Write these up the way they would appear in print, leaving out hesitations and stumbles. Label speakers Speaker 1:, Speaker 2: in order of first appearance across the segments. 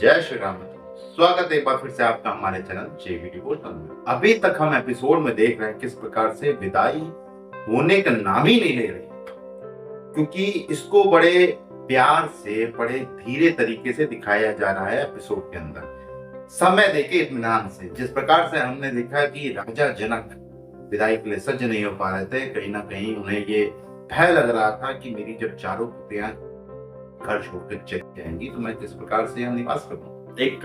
Speaker 1: जय श्री राम। स्वागत है एक बार फिर से आपका हमारे चैनल जेवी डिवोशनल में। अभी तक हम एपिसोड में देख रहे हैं किस प्रकार से विदाई होने का नाम ही नहीं ले रही, क्योंकि इसको बड़े प्यार से बड़े धीरे तरीके से दिखाया जा रहा है एपिसोड के अंदर, समय देके इत्मीनान से। जिस प्रकार से हमने देखा कि राजा जनक विदाई के लिए सज्ज नहीं हो पा रहे थे, कहीं ना कहीं उन्हें ये भय लग रहा था कि मेरी जब चारों पुत्रियां घर छोड़कर चली जाएंगी तो मैं किस प्रकार से यहाँ निवास करूँ।
Speaker 2: एक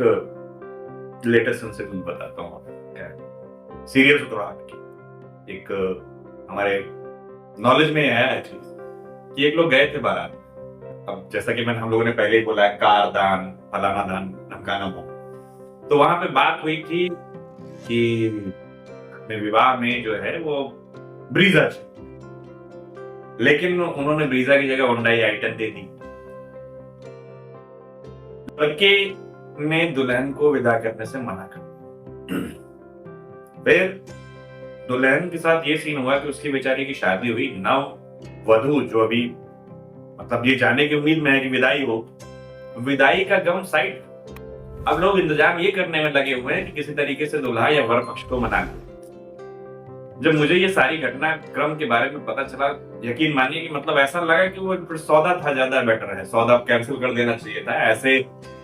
Speaker 2: लेटेस्ट इंसिडेंट बताता हूँ, सीरियल शुरुआत की। एक हमारे नॉलेज में आया है चीज कि एक लोग गए थे बारात। अब जैसा कि हम लोगों ने पहले ही बोला है, कार दान, फलाना दान, ढमकाना दान। तो वहां पे बात हुई थी कि अपने विवाह में जो है वो ब्रीजा, लेकिन उन्होंने ब्रीजा की जगह होंडा आई10 दे दी। लड़के ने दुल्हन को विदा करने से मना कर। फिर दुल्हन के साथ ये सीन हुआ कि उसकी बेचारी की शादी हुई। नव वधू जो अभी मतलब ये जाने की उम्मीद में है कि विदाई हो, विदाई का गम साइड। अब लोग इंतजाम ये करने में लगे हुए हैं कि किसी तरीके से दुल्हा या वर पक्ष को मना ले। जब मुझे ये सारी घटनाक्रम के बारे में पता चला, यकीन मानिए कि मतलब ऐसा लगा कि वो सौदा था ज्यादा बेटर है, सौदा कैंसिल कर देना चाहिए था।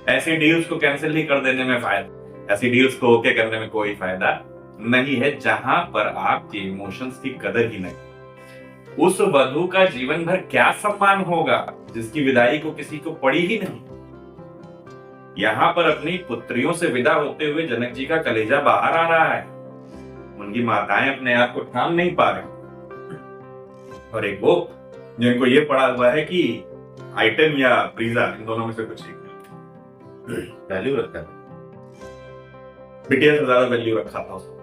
Speaker 2: ऐसे डील्स को कैंसिल ही कर देने में फायदा, ऐसी डील्स को ओके करने में कोई फायदा नहीं है जहां पर आपके इमोशंस की कदर ही नहीं। उस वधू का जीवन भर क्या सम्मान होगा जिसकी विदाई को किसी को पड़ी ही नहीं। यहां पर अपनी पुत्रियों से विदा होते हुए जनक जी का कलेजा बाहर आ रहा है। उनकी माताएं अपने आप को थाम नहीं पा रही, और एक वो जिनको ये पड़ा हुआ है कि आई10 या ब्रीजा, इन दोनों में से कुछ एक
Speaker 1: वैल्यू रखता है,
Speaker 2: बिटिया से ज्यादा वैल्यू रखा था उसको।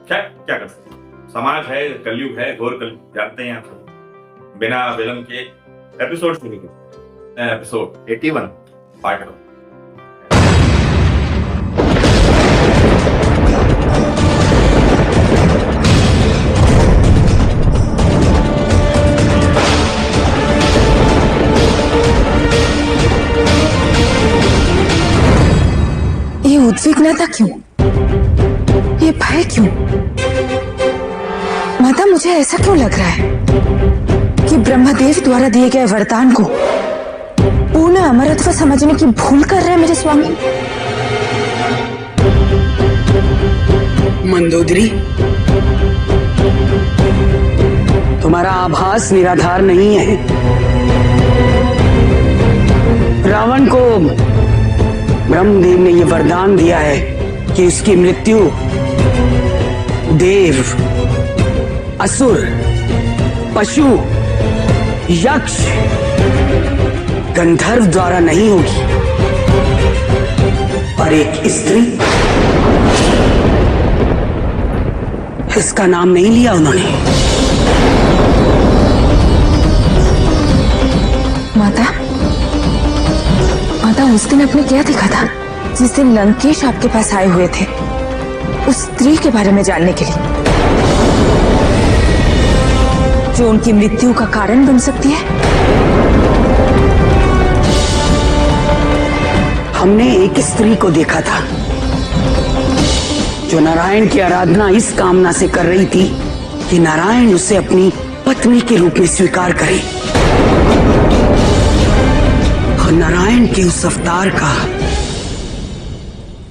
Speaker 2: क्या कर सकते, समाज है, कलयुग है, घोर कलयुग, जानते हैं आप। बिना विलंब के एपिसोड शुरू करते हैं। Episode
Speaker 1: 81
Speaker 2: part 1।
Speaker 3: ये उद्विग्नता क्यों? ये भय क्यों? माता, मुझे ऐसा क्यों लग रहा है कि ब्रह्मदेव द्वारा दिए गए वरदान को पूर्ण अमरत्व समझने की भूल कर रहे हैं मेरे स्वामी?
Speaker 4: मंदोदरी, तुम्हारा आभास निराधार नहीं है। रावण को ब्रह्मदेव ने यह वरदान दिया है कि उसकी मृत्यु देव, असुर, पशु, यक्ष, गंधर्व द्वारा नहीं होगी, और एक स्त्री, इसका नाम नहीं लिया उन्होंने।
Speaker 3: माता, उस दिन आपने क्या देखा था जिस दिन लंकेश आपके पास आए हुए थे उस स्त्री के बारे में जानने के लिए, जो उनकी मृत्यु का कारण बन सकती है?
Speaker 4: हमने एक स्त्री को देखा था जो नारायण की आराधना इस कामना से कर रही थी कि नारायण उसे अपनी पत्नी के रूप में स्वीकार करे, और नारायण के उस अवतार का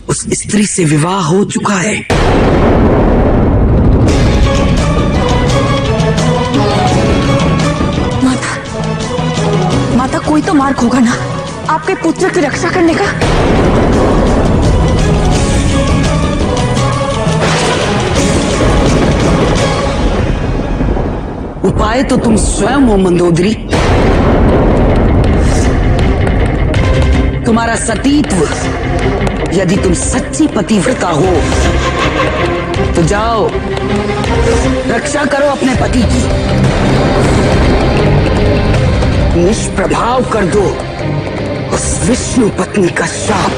Speaker 4: उस स्त्री से विवाह हो चुका है।
Speaker 3: माता, कोई तो मार्ग होगा ना आपके पुत्र की रक्षा करने का?
Speaker 4: उपाय तो तुम स्वयं हो मंदोदरी। तुम्हारा सतीत्व, यदि तुम सच्ची पतिव्रता हो तो जाओ रक्षा करो अपने पति की, निष्प्रभाव कर दो उस विष्णु पत्नी का शाप।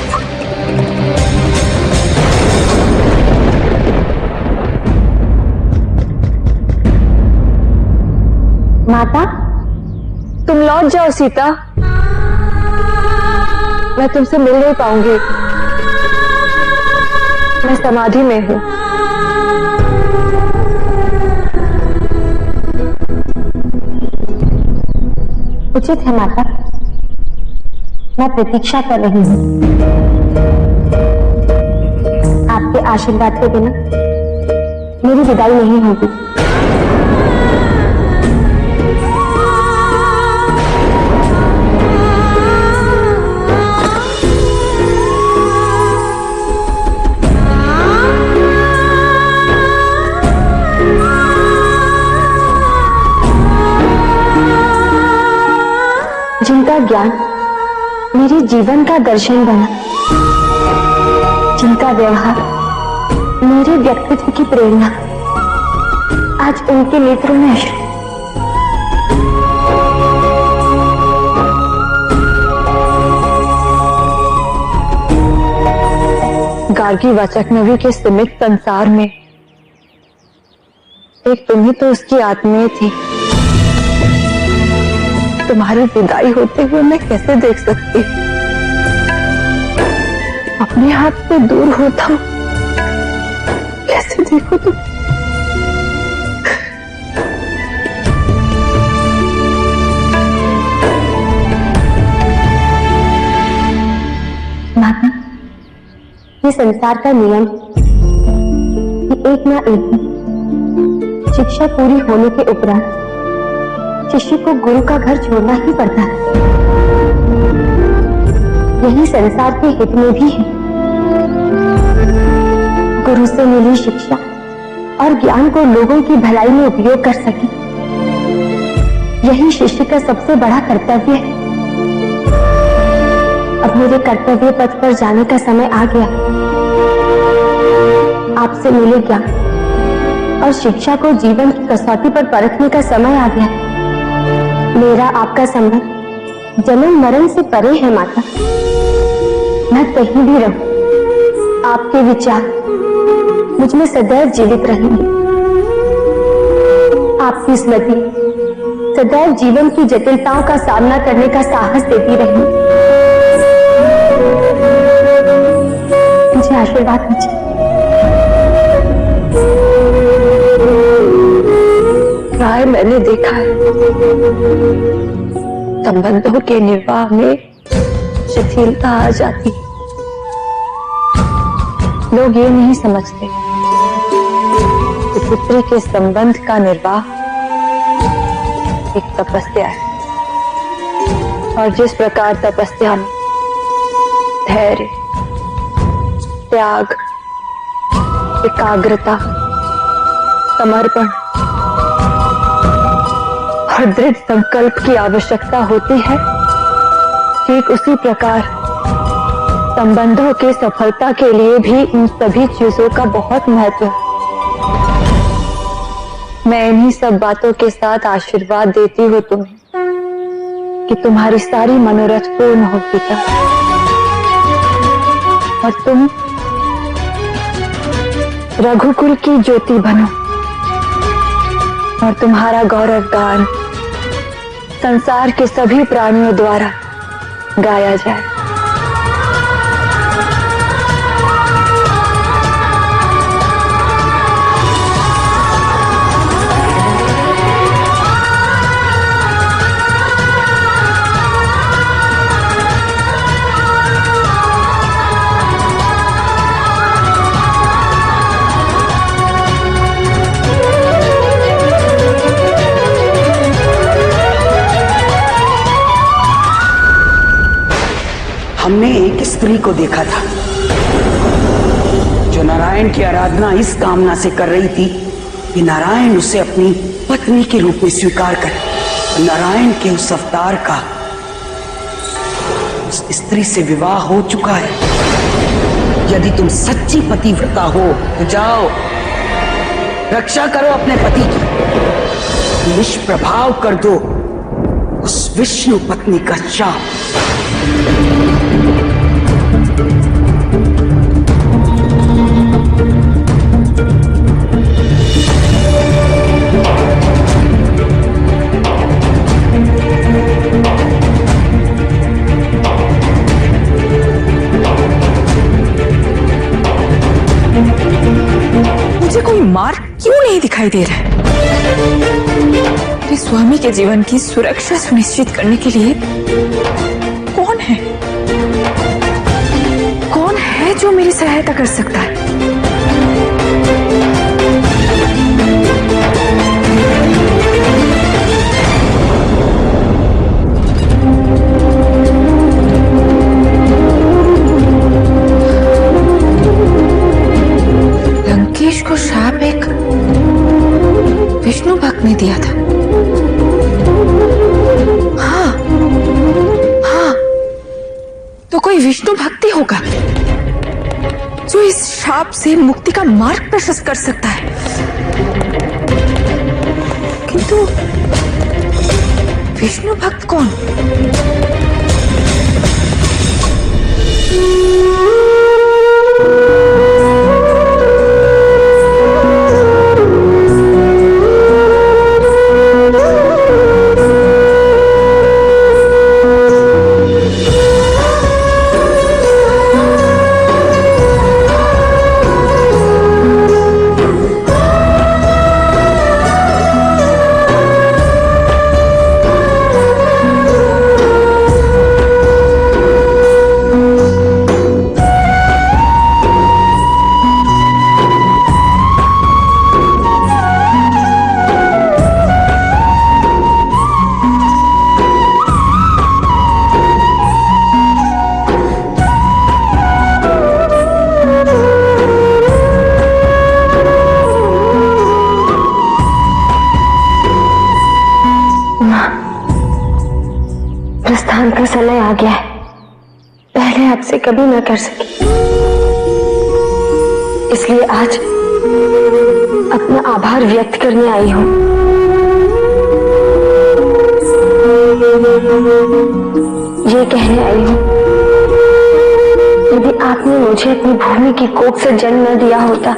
Speaker 3: माता, तुम लौट जाओ सीता। मैं तुमसे मिल नहीं पाऊंगी। मैं समाधि में हूँ।
Speaker 5: उचित है माता, मैं प्रतीक्षा कर रही हूँ। आपके आशीर्वाद के बिना मेरी विदाई नहीं होगी। जिनका ज्ञान मेरे जीवन का दर्शन बना, जिनका व्यवहार मेरे व्यक्तित्व की प्रेरणा, आज उनके नेत्रों में अश्रु।
Speaker 3: गार्गी वाचक नवी के सीमित संसार में एक तुम ही तो उसकी आत्मीय थी। तुम्हारी विदाई होते हुए मैं कैसे देख सकती? अपने हाथ से दूर होता हूं, कैसे देखो तुम?
Speaker 5: माता, ये संसार का नियम कि एक ना एक दिन शिक्षा पूरी होने के उपरांत शिष्य को गुरु का घर छोड़ना ही पड़ता है। यही संसार के हित में भी है। गुरु से मिली शिक्षा और ज्ञान को लोगों की भलाई में उपयोग कर सके, यही शिष्य का सबसे बड़ा कर्तव्य है। अब मेरे कर्तव्य पथ पर जाने का समय आ गया। आपसे मिले ज्ञान और शिक्षा को जीवन की कसौटी पर परखने का समय आ गया। मेरा आपका संबंध जन्म मरण से परे है माता। मैं कहीं भी रहूं, आपके विचार मुझ में सदैव जीवित रहेंगे। आपकी स्मृति सदैव जीवन की जटिलताओं का सामना करने का साहस देती रहेगी। मुझे आशीर्वाद दीजिए।
Speaker 3: प्राय मैंने देखा है, संबंधों के निर्वाह में शिथिलता आ जाती। लोग ये नहीं समझते कि पुत्री के संबंध का निर्वाह एक तपस्या है, और जिस प्रकार तपस्या में धैर्य, त्याग, एकाग्रता, समर्पण और दृढ़ संकल्प की आवश्यकता होती है, ठीक उसी प्रकार संबंधों की सफलता के लिए भी इन सभी चीजों का बहुत महत्व है। मैं इन्हीं सब बातों के साथ आशीर्वाद देती हूँ तुम्हें कि तुम्हारी सारी मनोरथ पूर्ण हो पिता, और तुम रघुकुल की ज्योति बनो, और तुम्हारा गौरव गान संसार के सभी प्राणियों द्वारा गाया जाए।
Speaker 4: हमने एक स्त्री को देखा था जो नारायण की आराधना इस कामना से कर रही थी कि नारायण उसे अपनी पत्नी के रूप में स्वीकार करे। नारायण के उस अवतार का उस स्त्री से विवाह हो चुका है। यदि तुम सच्ची पतिव्रता हो तो जाओ, रक्षा करो अपने पति की, निष्प्रभाव कर दो उस विष्णु पत्नी का शाप।
Speaker 6: मार्ग क्यों नहीं दिखाई दे रहा है? मेरे स्वामी के जीवन की सुरक्षा सुनिश्चित करने के लिए कौन है? कौन है जो मेरी सहायता कर सकता है? लंकेश को शाप एक विष्णु भक्त ने दिया था। हाँ हाँ, तो कोई विष्णु भक्त ही होगा जो इस शाप से मुक्ति का मार्ग प्रशस्त कर सकता है। किंतु विष्णु भक्त कौन?
Speaker 5: प्रस्थान का समय आ गया है। पहले आपसे कभी न कर सकी, इसलिए आज अपना आभार व्यक्त करने आई हूं। ये कहने आई हूं, यदि आपने मुझे अपनी भूमि की कोख से जन्म न दिया होता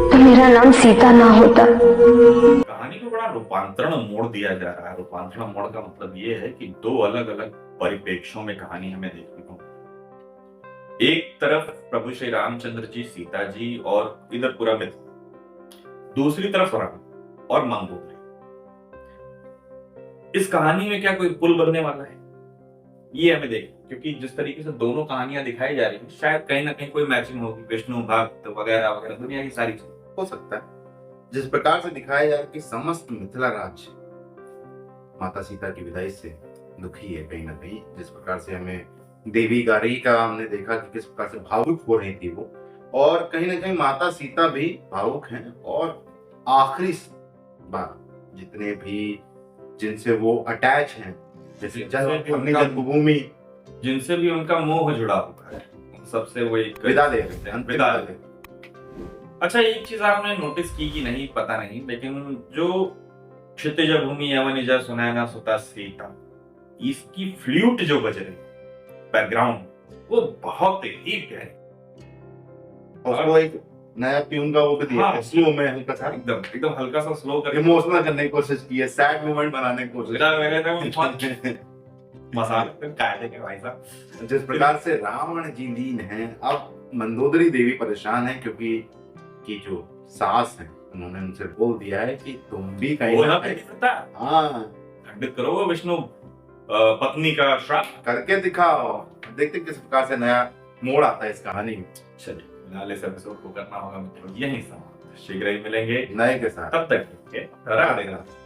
Speaker 5: तो मेरा नाम सीता ना होता।
Speaker 2: कहानी को बड़ा रूपांतरण मोड़ दिया जा रहा है। रूपांतरण मोड़ का मतलब ये है कि दो अलग अलग परिप्रेक्ष्यों में कहानी हमें देखने को मिली। एक तरफ प्रभु श्री रामचंद्र जी, सीता जी और इधर पूरा मित्र, दूसरी तरफ राम और मंगोदरी। इस कहानी में क्या कोई पुल बनने वाला है, ये हमें देखना, क्योंकि जिस तरीके से दोनों कहानियां दिखाई जा रही हैं शायद कहीं ना कहीं कोई मैचिंग होगी। विष्णु भक्त वगैरह वगैरह दुनिया की सारी चीजें
Speaker 1: हो सकता है। जिस प्रकार से दिखाया जा रहा है कि समस्त मिथिला राज्य माता सीता की विदाई से दुखी है कहीं ना कहीं, जिस प्रकार से हमें देवी गारी का हमने देखा कि किस प्रकार से भावुक हो रही थी वो, और कहीं ना कहीं माता सीता भी भावुक हैं। और आखिरी बार जितने भी जिनसे वो अटैच हैं, जैसे जन्मभूमि,
Speaker 2: जिनसे भी उनका मोह जुड़ा हुआ है, उन सबसे वो एक
Speaker 1: विदा दे रहे हैं,
Speaker 2: विदा दे। अच्छा, एक चीज आपने नोटिस की कि नहीं पता नहीं, लेकिन जो क्षितिज भूमि यवनिज सुनैना सुता सीता, इसकी फ्लूट जो बज रही बैकग्राउंड, वो बहुत ही गहरी,
Speaker 1: उसको एक नया ट्यून का वो भी दिया है, स्लो में हल्का सा,
Speaker 2: एकदम एकदम हल्का सा स्लो करके
Speaker 1: इमोशनल करने की कोशिश की है, सैड मोमेंट बनाने की कोशिश की है।
Speaker 2: मसाले कायदे के भाई साहब।
Speaker 1: जिस प्रकार से रावण जी लीन है, अब मंदोदरी देवी परेशान है क्योंकि की जो सास है उन्होंने उनसे बोल दिया है कि तुम भी कहीं ना कहीं
Speaker 2: खंडित करो वो विष्णु पत्नी का श्राप,
Speaker 1: करके दिखाओ। देखते किस प्रकार से नया मोड़ आता है इस कहानी में।
Speaker 2: चलिए, नाले से एपिसोड को करना होगा मित्रों यहीं समाप्त। शीघ्र ही मिलेंगे
Speaker 1: नए के साथ,
Speaker 2: तब तक के राधे राधे।